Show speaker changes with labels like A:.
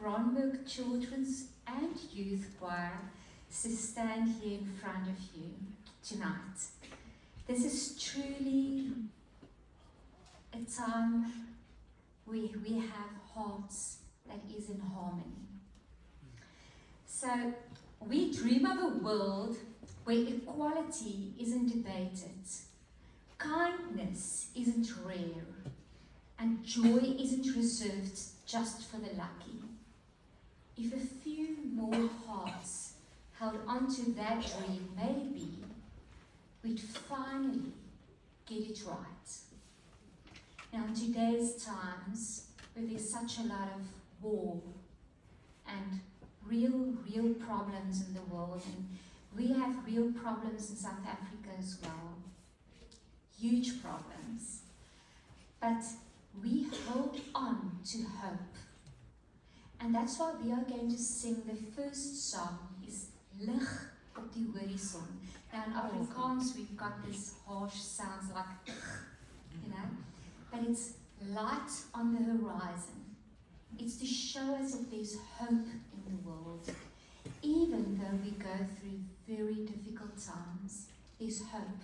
A: Randburg Children's and Youth Choir to stand here in front of you tonight. This is truly a time where we have hearts that is in harmony. So we dream of a world where equality isn't debated, kindness isn't rare, and joy isn't reserved just for the lucky. If a few more hearts held onto that dream, maybe we'd finally get it right. Now, in today's times, where there's such a lot of war and real problems in the world, and we have real problems in South Africa as well, huge problems, but we hold on to hope. And that's why we are going to sing the first song, is Lig op die Horizon. Now in Afrikaans we've got this harsh sounds like, you know, but it's light on the horizon. It's to show us that there's hope in the world. Even though we go through very difficult times, there's hope.